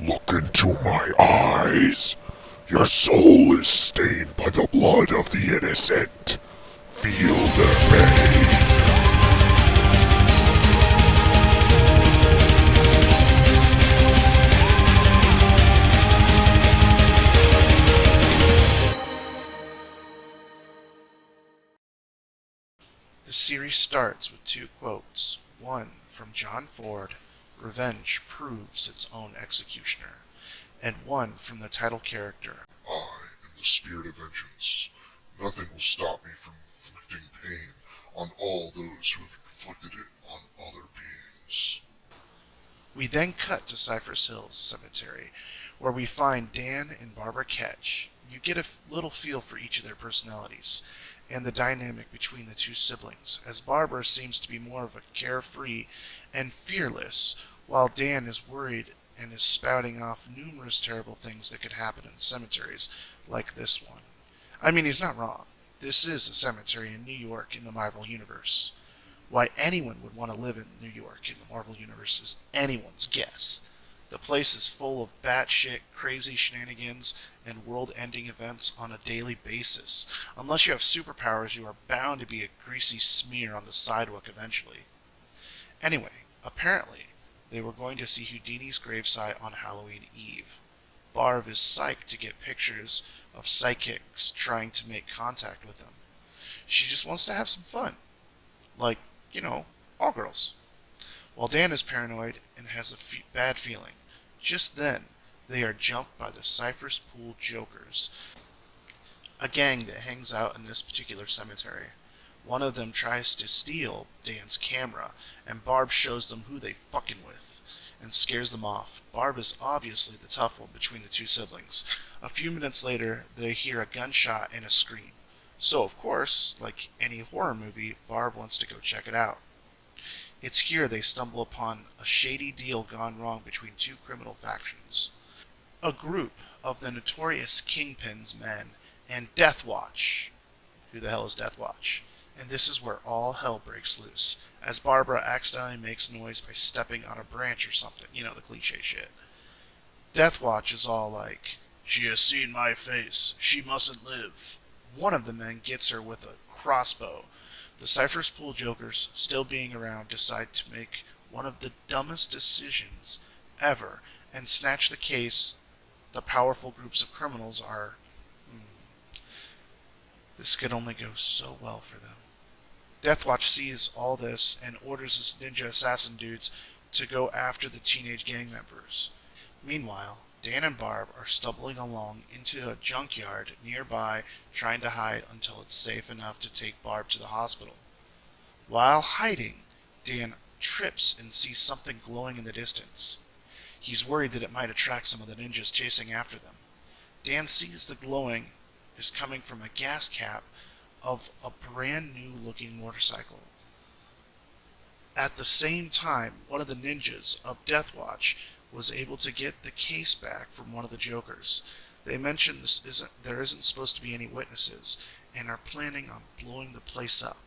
Look into my eyes. Your soul is stained by the blood of the innocent. Feel their pain. The series starts with two quotes. One from John Ford, "Revenge proves its own executioner," and one from the title character, I am the spirit of vengeance. Nothing will stop me from inflicting pain on all those who have inflicted it on other beings. We then cut to Cypress Hills Cemetery, where we find Dan and Barbara Ketch. You get a little feel for each of their personalities, and the dynamic between the two siblings, as Barbara seems to be more of a carefree and fearless, while Dan is worried and is spouting off numerous terrible things that could happen in cemeteries like this one. I mean, he's not wrong. This is a cemetery in New York in the Marvel Universe. Why anyone would want to live in New York in the Marvel Universe is anyone's guess. The place is full of batshit crazy shenanigans and world-ending events on a daily basis. Unless you have superpowers, you are bound to be a greasy smear on the sidewalk eventually. Anyway, apparently, they were going to see Houdini's gravesite on Halloween Eve. Barb is psyched to get pictures of psychics trying to make contact with them. She just wants to have some fun. Like, all girls. While Dan is paranoid and has a bad feeling, just then they are jumped by the Cypress Pool Jokers, a gang that hangs out in this particular cemetery. One of them tries to steal Dan's camera, and Barb shows them who they fucking with, and scares them off. Barb is obviously the tough one between the two siblings. A few minutes later, they hear a gunshot and a scream. So, of course, like any horror movie, Barb wants to go check it out. It's here they stumble upon a shady deal gone wrong between two criminal factions. A group of the notorious Kingpin's men and Death Watch. Who the hell is Death Watch? And this is where all hell breaks loose, as Barbara accidentally makes noise by stepping on a branch or something. The cliche shit. Death Watch is all like, "She has seen my face. She mustn't live." One of the men gets her with a crossbow. The Cypress Pool Jokers, still being around, decide to make one of the dumbest decisions ever and snatch the case. The powerful groups of criminals are... This could only go so well for them. Deathwatch sees all this and orders his ninja assassin dudes to go after the teenage gang members. Meanwhile, Dan and Barb are stumbling along into a junkyard nearby, trying to hide until it's safe enough to take Barb to the hospital. While hiding, Dan trips and sees something glowing in the distance. He's worried that it might attract some of the ninjas chasing after them. Dan sees the glowing is coming from a gas cap of a brand new looking motorcycle. At the same time, one of the ninjas of Deathwatch was able to get the case back from one of the Jokers. They mention there isn't supposed to be any witnesses, and are planning on blowing the place up.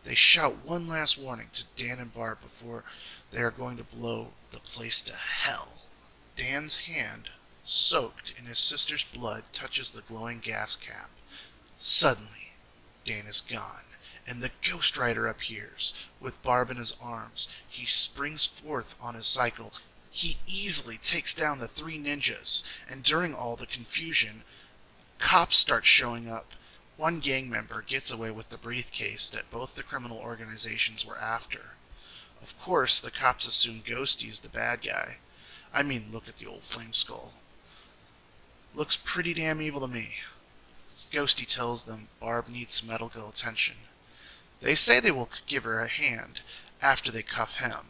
They shout one last warning to Dan and Barb before they are going to blow the place to hell. Dan's hand, soaked in his sister's blood, touches the glowing gas cap. Suddenly, Dan is gone, and the Ghost Rider appears. With Barb in his arms, he springs forth on his cycle. He easily takes down the three ninjas, and during all the confusion, cops start showing up. One gang member gets away with the briefcase that both the criminal organizations were after. Of course, the cops assume Ghosty is the bad guy. I mean, look at the old flame skull. Looks pretty damn evil to me. Ghosty tells them Barb needs some medical attention. They say they will give her a hand after they cuff him.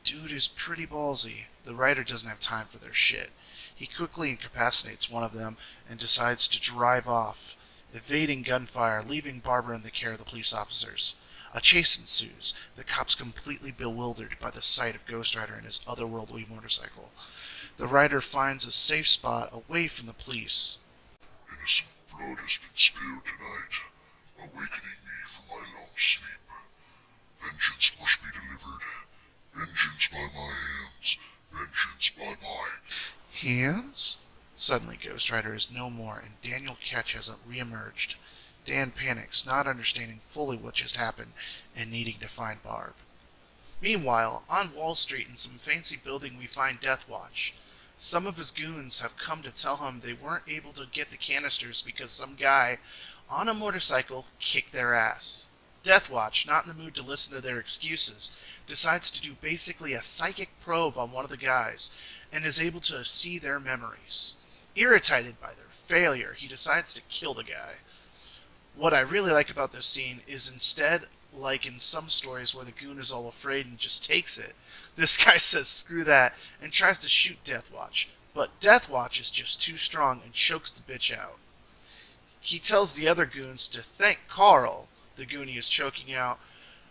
Dude is pretty ballsy. The Rider doesn't have time for their shit. He quickly incapacitates one of them and decides to drive off, evading gunfire, leaving Barbara in the care of the police officers. A chase ensues, the cops completely bewildered by the sight of Ghost Rider and his otherworldly motorcycle. The Rider finds a safe spot away from the police. Innocent blood has been spilled tonight, awakening me from my long sleep. Vengeance must be delivered. Vengeance by my hands. Vengeance by my... Hands? Suddenly, Ghost Rider is no more, and Daniel Ketch has re-emerged. Dan panics, not understanding fully what just happened, and needing to find Barb. Meanwhile, on Wall Street in some fancy building we find Deathwatch. Some of his goons have come to tell him they weren't able to get the canisters because some guy on a motorcycle kicked their ass. Deathwatch, not in the mood to listen to their excuses, decides to do basically a psychic probe on one of the guys, and is able to see their memories. Irritated by their failure, he decides to kill the guy. What I really like about this scene is instead, like in some stories where the goon is all afraid and just takes it, this guy says screw that and tries to shoot Deathwatch, but Deathwatch is just too strong and chokes the bitch out. He tells the other goons to thank Carl, the goon he is choking out,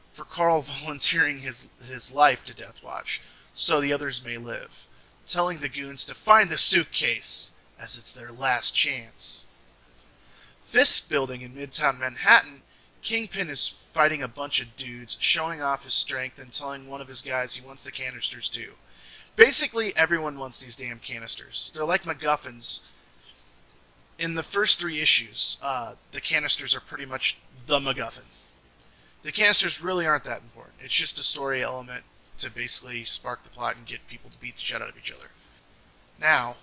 for Carl volunteering his life to Deathwatch, so the others may live, telling the goons to find the suitcase, as it's their last chance. Fisk Building in Midtown Manhattan, Kingpin is fighting a bunch of dudes, showing off his strength and telling one of his guys he wants the canisters too. Basically, everyone wants these damn canisters. They're like MacGuffins. In the first 3 issues, the canisters are pretty much the MacGuffin. The canisters really aren't that important. It's just a story element to basically spark the plot and get people to beat the shit out of each other. Now,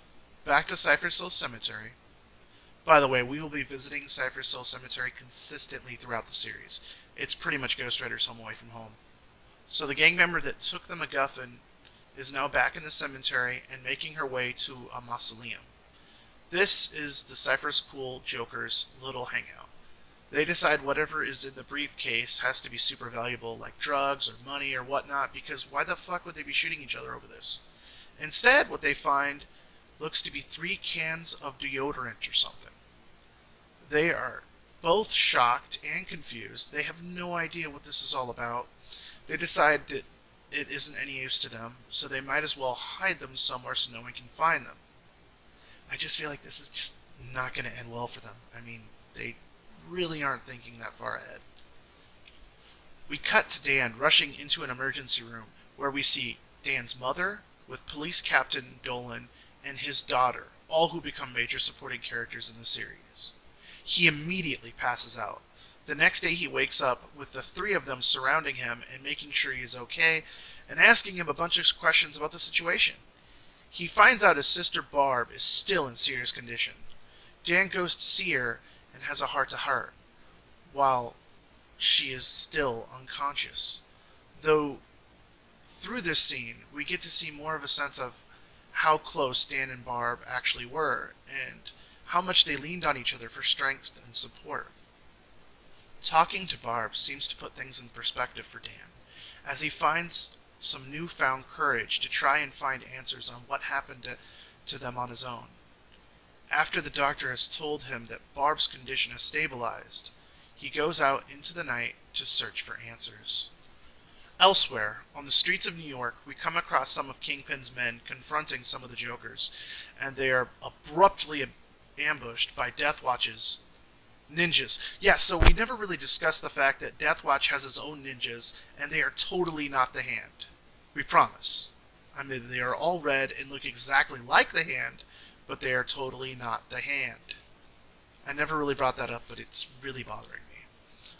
back to Cypher's Hill Cemetery. By the way, we will be visiting Cypher's Hill Cemetery consistently throughout the series. It's pretty much Ghost Rider's home away from home. So the gang member that took the MacGuffin is now back in the cemetery and making her way to a mausoleum. This is the Cypher's Pool Joker's little hangout. They decide whatever is in the briefcase has to be super valuable, like drugs or money or whatnot, because why the fuck would they be shooting each other over this? Instead, what they find looks to be 3 cans of deodorant or something. They are both shocked and confused. They have no idea what this is all about. They decide that it isn't any use to them, so they might as well hide them somewhere so no one can find them. I just feel like this is just not going to end well for them. I mean, they really aren't thinking that far ahead. We cut to Dan rushing into an emergency room where we see Dan's mother with Police Captain Dolan and his daughter, all who become major supporting characters in the series. He immediately passes out. The next day he wakes up with the 3 of them surrounding him and making sure he is okay and asking him a bunch of questions about the situation. He finds out his sister Barb is still in serious condition. Dan goes to see her and has a heart-to-heart, while she is still unconscious. Though, through this scene, we get to see more of a sense of how close Dan and Barb actually were, and how much they leaned on each other for strength and support. Talking to Barb seems to put things in perspective for Dan, as he finds some newfound courage to try and find answers on what happened to them on his own. After the doctor has told him that Barb's condition has stabilized, he goes out into the night to search for answers. Elsewhere, on the streets of New York, we come across some of Kingpin's men confronting some of the Jokers, and they are abruptly ambushed by Deathwatch's ninjas. Yeah, so we never really discussed the fact that Deathwatch has his own ninjas, and they are totally not the Hand. We promise. I mean, they are all red and look exactly like the Hand, but they are totally not the Hand. I never really brought that up, but it's really bothering me.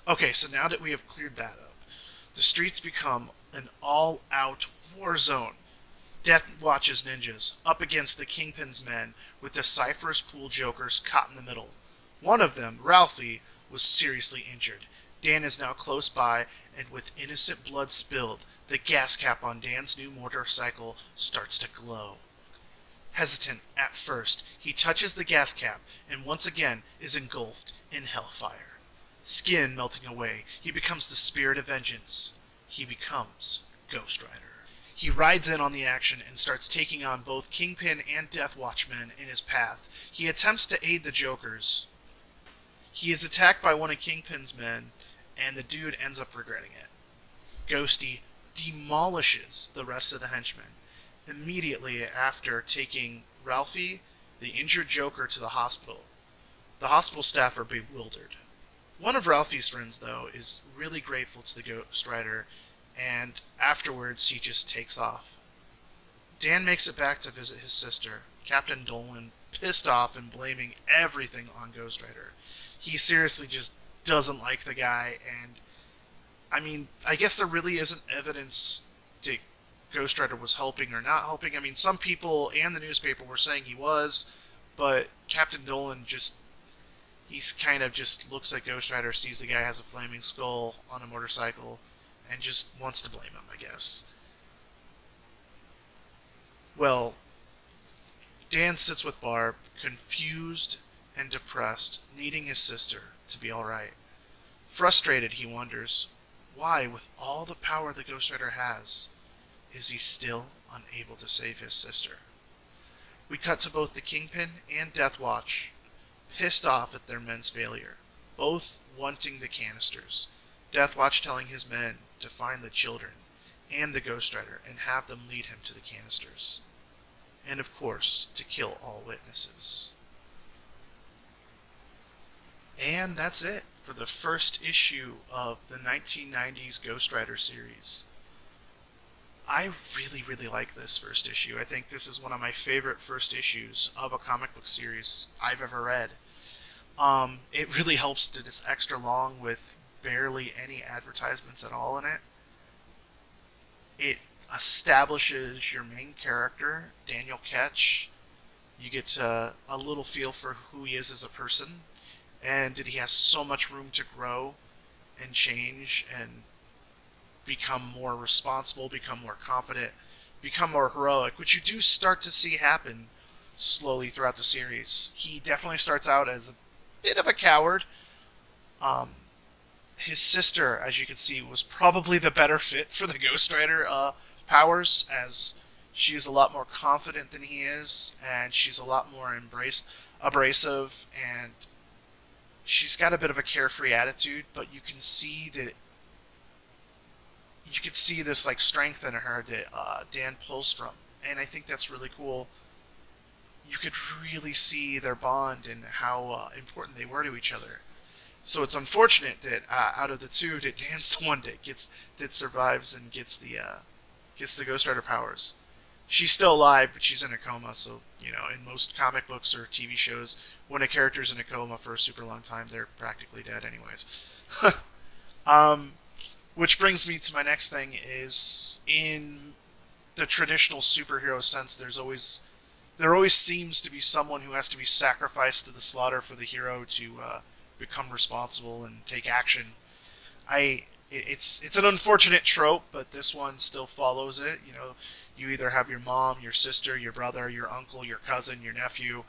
Okay, so now that we have cleared that up, the streets become an all-out war zone. Deathwatch's ninjas up against the Kingpin's men, with the Cypher's Pool Jokers caught in the middle. One of them, Ralphie, was seriously injured. Dan is now close by, and with innocent blood spilled, the gas cap on Dan's new motorcycle starts to glow. Hesitant at first, he touches the gas cap, and once again is engulfed in hellfire. Skin melting away, he becomes the spirit of vengeance. He becomes Ghost Rider. He rides in on the action and starts taking on both Kingpin and Deathwatch men in his path. He attempts to aid the Jokers. He is attacked by one of Kingpin's men, and the dude ends up regretting it. Ghosty demolishes the rest of the henchmen, immediately after taking Ralphie, the injured Joker, to the hospital. The hospital staff are bewildered. One of Ralphie's friends, though, is really grateful to the Ghost Rider, and afterwards he just takes off. Dan makes it back to visit his sister, Captain Dolan pissed off and blaming everything on Ghost Rider. He seriously just doesn't like the guy, and I mean, I guess there really isn't evidence that Ghost Rider was helping or not helping. I mean, some people and the newspaper were saying he was, but Captain Dolan he's kind of just looks at Ghost Rider, sees the guy has a flaming skull on a motorcycle, and just wants to blame him, I guess. Well, Dan sits with Barb, confused and depressed, needing his sister to be alright. Frustrated, he wonders, why, with all the power the Ghost Rider has, is he still unable to save his sister? We cut to both the Kingpin and Death Watch, pissed off at their men's failure, both wanting the canisters. Death Watch telling his men to find the children and the Ghost Rider and have them lead him to the canisters. And of course, to kill all witnesses. And that's it for the first issue of the 1990s Ghost Rider series. I really, really like this first issue. I think this is one of my favorite first issues of a comic book series I've ever read. It really helps that it's extra long with barely any advertisements at all in it. It establishes your main character, Daniel Ketch. You get a little feel for who he is as a person, and that he has so much room to grow and change and become more responsible, become more confident, become more heroic, which you do start to see happen slowly throughout the series. He definitely starts out as a bit of a coward. His sister, as you can see, was probably the better fit for the Ghost Rider powers, as she is a lot more confident than he is, and she's a lot more abrasive, and she's got a bit of a carefree attitude, but you can see this like strength in her that Dan pulls from, and I think that's really cool. You could really see their bond and how important they were to each other. So it's unfortunate that out of the two, that Dan's the one that survives and gets the Ghost Rider powers. She's still alive, but she's in a coma. So in most comic books or TV shows, when a character's in a coma for a super long time, they're practically dead, anyways. Which brings me to my next thing: is in the traditional superhero sense, there always seems to be someone who has to be sacrificed to the slaughter for the hero to become responsible and take action. It's an unfortunate trope, but this one still follows it. You either have your mom, your sister, your brother, your uncle, your cousin, your nephew,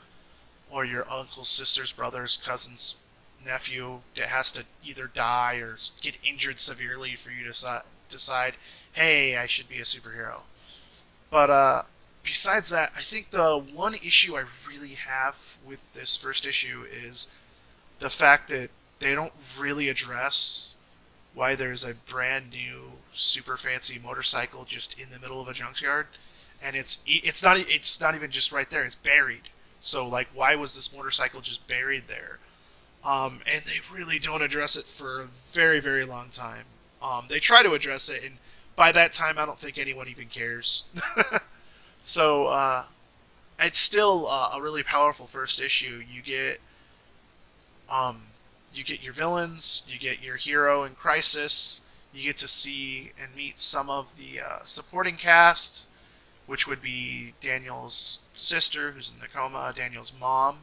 or your uncle's sister's brother's cousin's nephew that has to either die or get injured severely for you to decide, hey, I should be a superhero. But besides that, I think the one issue I really have with this first issue is the fact that they don't really address why there's a brand new super fancy motorcycle just in the middle of a junkyard, and it's not even just right there, it's buried. So like, why was this motorcycle just buried there? And they really don't address it for a very, very long time. They try to address it, and by that time I don't think anyone even cares. So it's still a really powerful first issue. You get your villains, you get your hero in crisis, you get to see and meet some of the supporting cast, which would be Daniel's sister, who's in the coma, Daniel's mom,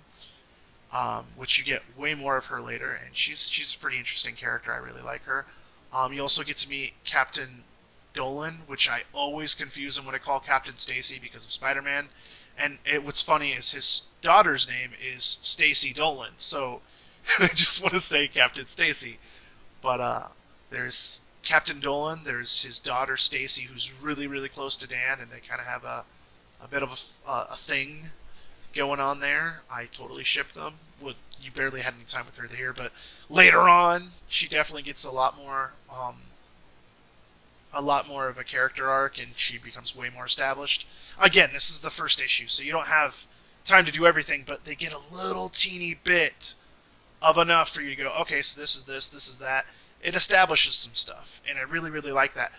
which you get way more of her later, and she's a pretty interesting character. I really like her. You also get to meet Captain Dolan, which I always confuse him when I call Captain Stacy because of Spider-Man. And what's funny is his daughter's name is Stacy Dolan, so I just want to say Captain Stacy. But there's Captain Dolan, there's his daughter Stacy, who's really, really close to Dan, and they kind of have a bit of a thing going on there. I totally ship them. Well, you barely had any time with her there, but later on, she definitely gets a lot more of a character arc, and she becomes way more established. Again, this is the first issue, so you don't have time to do everything, but they get a little teeny bit of enough for you to go, okay, so this is that. It establishes some stuff, and I really, really like that.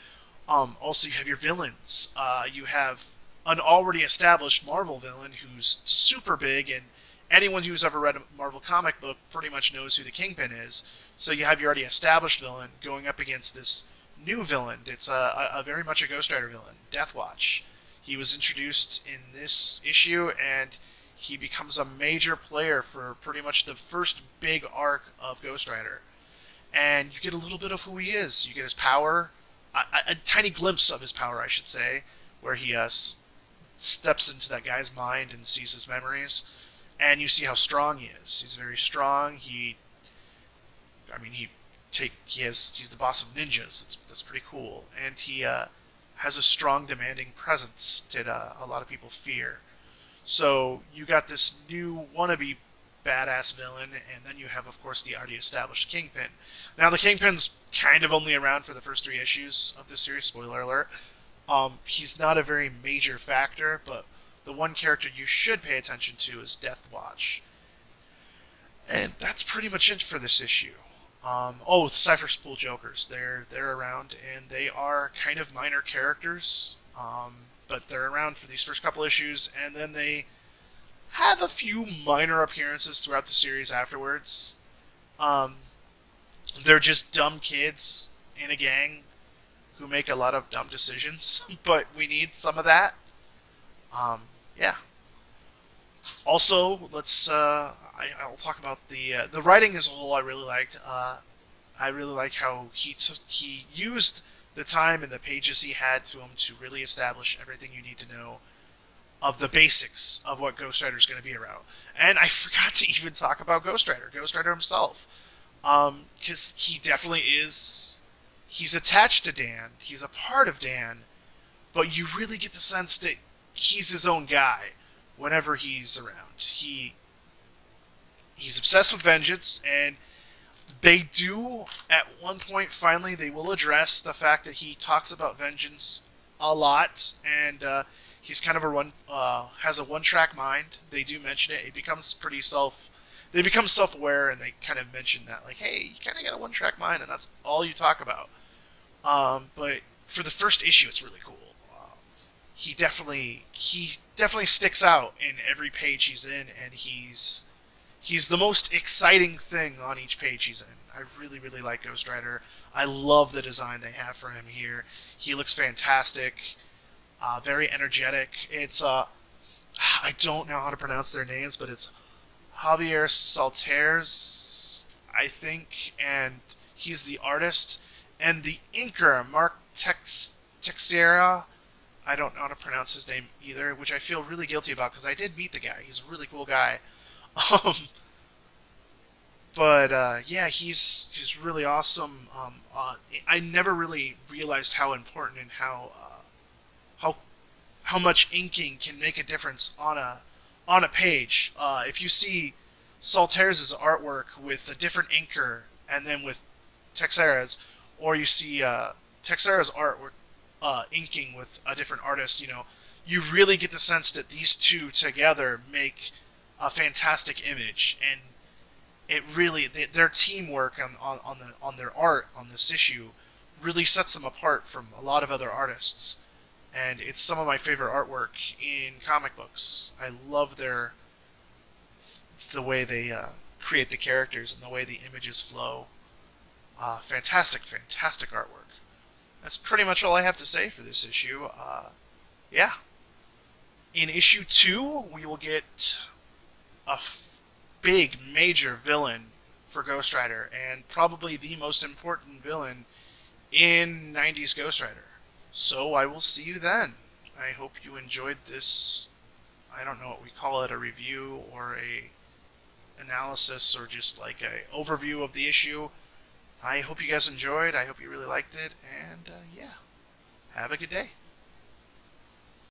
Also, you have your villains. You have an already established Marvel villain who's super big, and anyone who's ever read a Marvel comic book pretty much knows who the Kingpin is. So you have your already established villain going up against this new villain. It's a very much a Ghost Rider villain, Deathwatch. He was introduced in this issue, and he becomes a major player for pretty much the first big arc of Ghost Rider. And you get a little bit of who he is. You get his power, a tiny glimpse of his power, I should say, where he steps into that guy's mind and sees his memories. And you see how strong he is. He's very strong. He's the boss of ninjas. That's pretty cool. And he has a strong, demanding presence that a lot of people fear. So you got this new wannabe badass villain, and then you have, of course, the already established Kingpin. Now, the Kingpin's kind of only around for the first 3 issues of this series, spoiler alert. He's not a very major factor, but the one character you should pay attention to is Deathwatch. And that's pretty much it for this issue. The Cypher Spool Jokers. They're around, and they are kind of minor characters, but they're around for these first couple issues, and then they have a few minor appearances throughout the series afterwards. They're just dumb kids in a gang who make a lot of dumb decisions, but we need some of that. Yeah. Also, I'll talk about the writing as a whole. I really liked. I really like how he used the time and the pages he had to him to really establish everything you need to know of the basics of what Ghost Rider is going to be about. And I forgot to even talk about Ghost Rider himself, because he definitely is. He's attached to Dan. He's a part of Dan, but you really get the sense that he's his own guy whenever he's around. He's obsessed with vengeance, and they do, at one point, finally, they will address the fact that he talks about vengeance a lot, and he's kind of has a one-track mind. They do mention it. It becomes they become self-aware, and they kind of mention that, like, hey, you kind of got a one-track mind, and that's all you talk about. But for the first issue, it's really cool. He definitely sticks out in every page he's in, and he's the most exciting thing on each page he's in. I really, really like Ghost Rider. I love the design they have for him here. He looks fantastic, very energetic. It's I don't know how to pronounce their names, but it's Javier Saltares, I think, and he's the artist, and the inker, Mark Texerira. I don't know how to pronounce his name either, which I feel really guilty about because I did meet the guy. He's a really cool guy. Yeah, he's really awesome. I never really realized how important and how much inking can make a difference on a page. If you see Saltares' artwork with a different inker and then with Texera's, or you see Texera's artwork inking with a different artist, you really get the sense that these two together make a fantastic image, and it really their teamwork on their art on this issue really sets them apart from a lot of other artists, and it's some of my favorite artwork in comic books. I love the way they create the characters and the way the images flow. Fantastic artwork. That's pretty much all I have to say for this issue. Yeah. In issue 2, we will get a big, major villain for Ghost Rider, and probably the most important villain in 90s Ghost Rider. So I will see you then. I hope you enjoyed this, I don't know what we call it, a review or a analysis or just like a overview of the issue. I hope you guys enjoyed. I hope you really liked it, and yeah, have a good day.